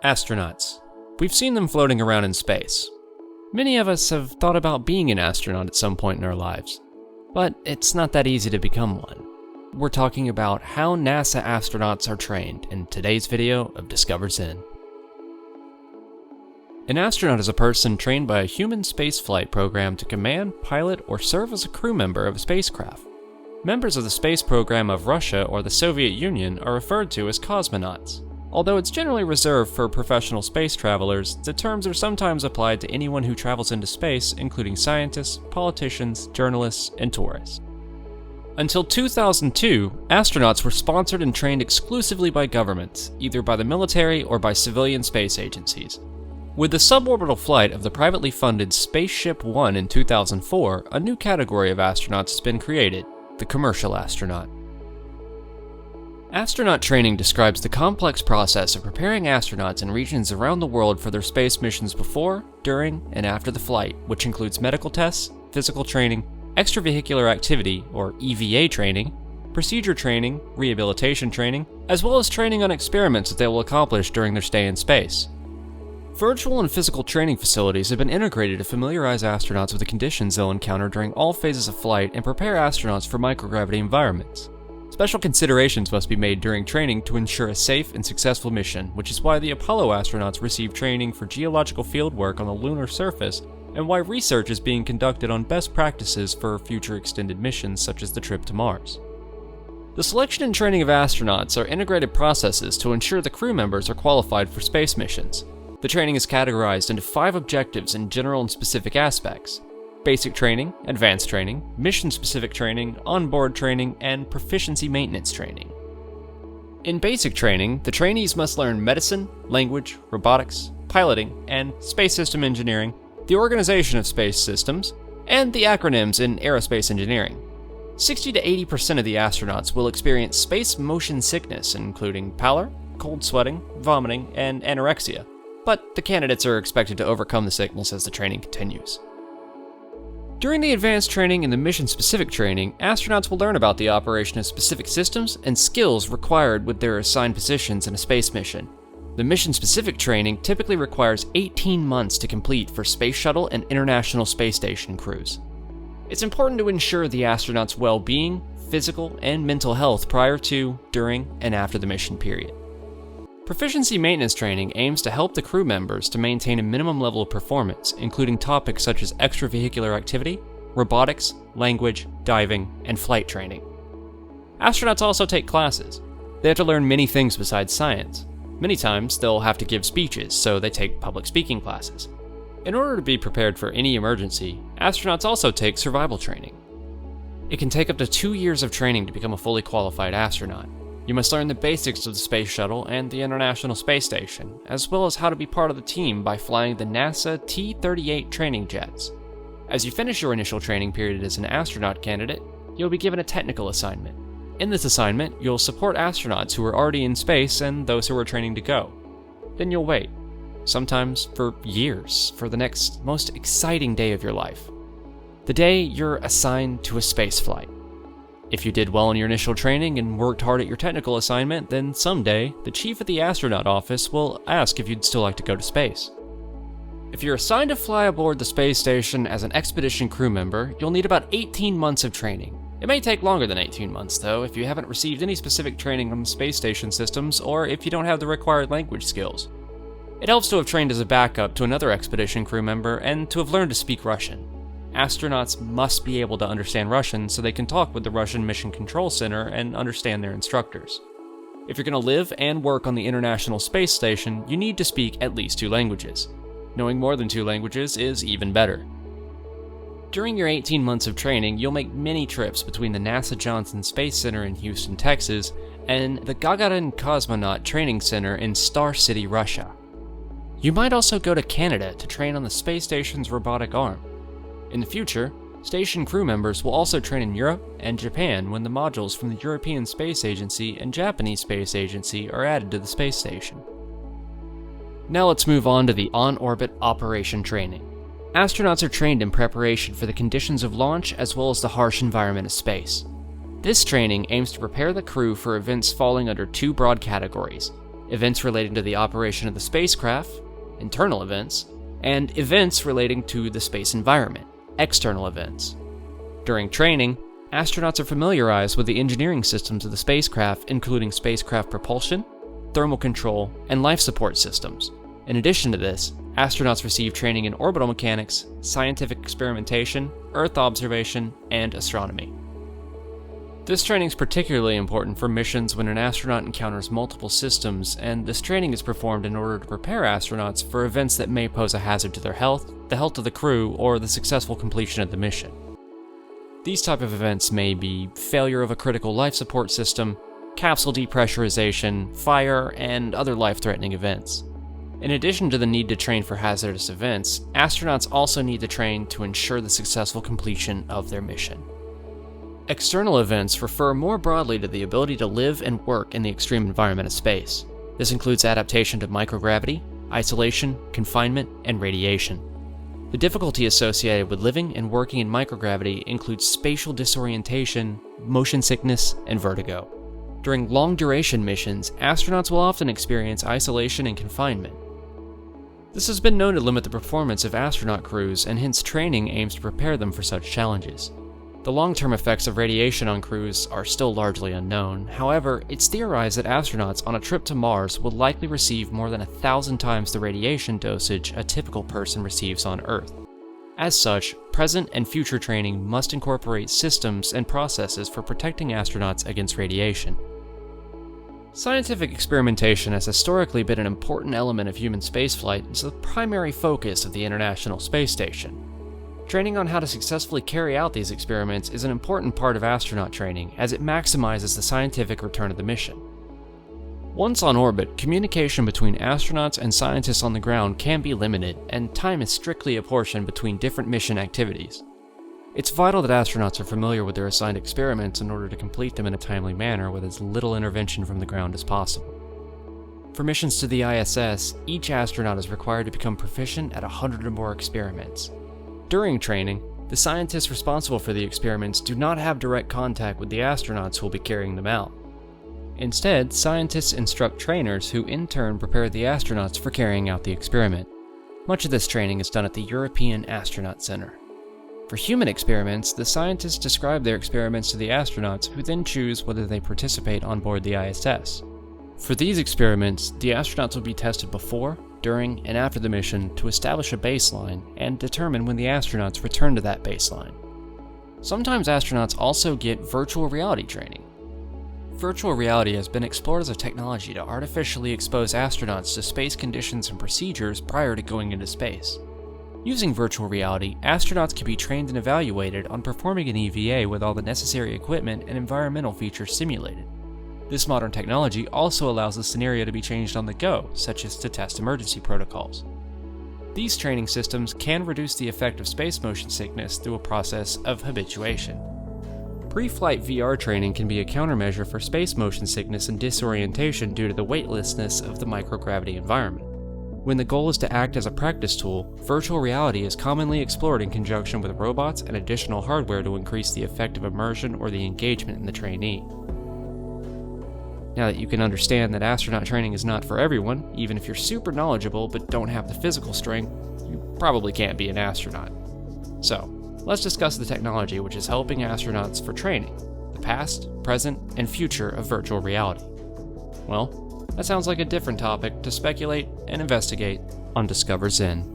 Astronauts. We've seen them floating around in space. Many of us have thought about being an astronaut at some point in our lives, but it's not that easy to become one. We're talking about how NASA astronauts are trained in today's video of Discover Zen. An astronaut is a person trained by a human spaceflight program to command, pilot, or serve as a crew member of a spacecraft. Members of the space program of Russia or the Soviet Union are referred to as cosmonauts. Although it's generally reserved for professional space travelers, the terms are sometimes applied to anyone who travels into space, including scientists, politicians, journalists, and tourists. Until 2002, astronauts were sponsored and trained exclusively by governments, either by the military or by civilian space agencies. With the suborbital flight of the privately funded Spaceship One in 2004, a new category of astronauts has been created: the commercial astronaut. Astronaut training describes the complex process of preparing astronauts in regions around the world for their space missions before, during, and after the flight, which includes medical tests, physical training, extravehicular activity, or EVA training, procedure training, rehabilitation training, as well as training on experiments that they will accomplish during their stay in space. Virtual and physical training facilities have been integrated to familiarize astronauts with the conditions they'll encounter during all phases of flight and prepare astronauts for microgravity environments. Special considerations must be made during training to ensure a safe and successful mission, which is why the Apollo astronauts receive training for geological field work on the lunar surface, and why research is being conducted on best practices for future extended missions such as the trip to Mars. The selection and training of astronauts are integrated processes to ensure the crew members are qualified for space missions. The training is categorized into 5 objectives in general and specific aspects: basic training, advanced training, mission-specific training, onboard training, and proficiency maintenance training. In basic training, the trainees must learn medicine, language, robotics, piloting, and space system engineering, the organization of space systems, and the acronyms in aerospace engineering. 60 to 80% of the astronauts will experience space motion sickness, including pallor, cold sweating, vomiting, and anorexia, but the candidates are expected to overcome the sickness as the training continues. During the advanced training and the mission-specific training, astronauts will learn about the operation of specific systems and skills required with their assigned positions in a space mission. The mission-specific training typically requires 18 months to complete for Space Shuttle and International Space Station crews. It's important to ensure the astronauts' well-being, physical, and mental health prior to, during, and after the mission period. Proficiency maintenance training aims to help the crew members to maintain a minimum level of performance, including topics such as extravehicular activity, robotics, language, diving, and flight training. Astronauts also take classes. They have to learn many things besides science. Many times, they'll have to give speeches, so they take public speaking classes. In order to be prepared for any emergency, astronauts also take survival training. It can take up to 2 years of training to become a fully qualified astronaut. You must learn the basics of the Space Shuttle and the International Space Station, as well as how to be part of the team by flying the NASA T-38 training jets. As you finish your initial training period as an astronaut candidate, you'll be given a technical assignment. In this assignment, you'll support astronauts who are already in space and those who are training to go. Then you'll wait, sometimes for years, for the next most exciting day of your life. The day you're assigned to a space flight. If you did well in your initial training and worked hard at your technical assignment, then someday, the chief at the astronaut office will ask if you'd still like to go to space. If you're assigned to fly aboard the space station as an expedition crew member, you'll need about 18 months of training. It may take longer than 18 months, though, if you haven't received any specific training on the space station systems or if you don't have the required language skills. It helps to have trained as a backup to another expedition crew member and to have learned to speak Russian. Astronauts must be able to understand Russian so they can talk with the Russian Mission Control Center and understand their instructors. If you're going to live and work on the International Space Station, you need to speak at least 2 languages. Knowing more than 2 languages is even better. During your 18 months of training, you'll make many trips between the NASA Johnson Space Center in Houston, Texas, and the Gagarin Cosmonaut Training Center in Star City, Russia. You might also go to Canada to train on the space station's robotic arm. In the future, station crew members will also train in Europe and Japan when the modules from the European Space Agency and Japanese Space Agency are added to the space station. Now let's move on to the on-orbit operation training. Astronauts are trained in preparation for the conditions of launch as well as the harsh environment of space. This training aims to prepare the crew for events falling under 2 broad categories: events relating to the operation of the spacecraft, internal events, and events relating to the space environment, external events. During training, astronauts are familiarized with the engineering systems of the spacecraft, including spacecraft propulsion, thermal control, and life support systems. In addition to this, astronauts receive training in orbital mechanics, scientific experimentation, Earth observation, and astronomy. This training is particularly important for missions when an astronaut encounters multiple systems, and this training is performed in order to prepare astronauts for events that may pose a hazard to their health, the health of the crew, or the successful completion of the mission. These type of events may be failure of a critical life support system, capsule depressurization, fire, and other life-threatening events. In addition to the need to train for hazardous events, astronauts also need to train to ensure the successful completion of their mission. External events refer more broadly to the ability to live and work in the extreme environment of space. This includes adaptation to microgravity, isolation, confinement, and radiation. The difficulty associated with living and working in microgravity includes spatial disorientation, motion sickness, and vertigo. During long-duration missions, astronauts will often experience isolation and confinement. This has been known to limit the performance of astronaut crews, and hence training aims to prepare them for such challenges. The long-term effects of radiation on crews are still largely unknown. However, it's theorized that astronauts on a trip to Mars will likely receive more than 1,000 times the radiation dosage a typical person receives on Earth. As such, present and future training must incorporate systems and processes for protecting astronauts against radiation. Scientific experimentation has historically been an important element of human spaceflight and is the primary focus of the International Space Station. Training on how to successfully carry out these experiments is an important part of astronaut training, as it maximizes the scientific return of the mission. Once on orbit, communication between astronauts and scientists on the ground can be limited, and time is strictly apportioned between different mission activities. It's vital that astronauts are familiar with their assigned experiments in order to complete them in a timely manner with as little intervention from the ground as possible. For missions to the ISS, each astronaut is required to become proficient at 100 or more experiments. During training, the scientists responsible for the experiments do not have direct contact with the astronauts who will be carrying them out. Instead, scientists instruct trainers who in turn prepare the astronauts for carrying out the experiment. Much of this training is done at the European Astronaut Center. For human experiments, the scientists describe their experiments to the astronauts, who then choose whether they participate on board the ISS. For these experiments, the astronauts will be tested before, during, and after the mission to establish a baseline and determine when the astronauts return to that baseline. Sometimes astronauts also get virtual reality training. Virtual reality has been explored as a technology to artificially expose astronauts to space conditions and procedures prior to going into space. Using virtual reality, astronauts can be trained and evaluated on performing an EVA with all the necessary equipment and environmental features simulated. This modern technology also allows the scenario to be changed on the go, such as to test emergency protocols. These training systems can reduce the effect of space motion sickness through a process of habituation. Pre-flight VR training can be a countermeasure for space motion sickness and disorientation due to the weightlessness of the microgravity environment. When the goal is to act as a practice tool, virtual reality is commonly explored in conjunction with robots and additional hardware to increase the effect of immersion or the engagement in the trainee. Now that you can understand that astronaut training is not for everyone, even if you're super knowledgeable but don't have the physical strength, you probably can't be an astronaut. So, let's discuss the technology which is helping astronauts for training, the past, present, and future of virtual reality. Well, that sounds like a different topic to speculate and investigate on Discover Zen.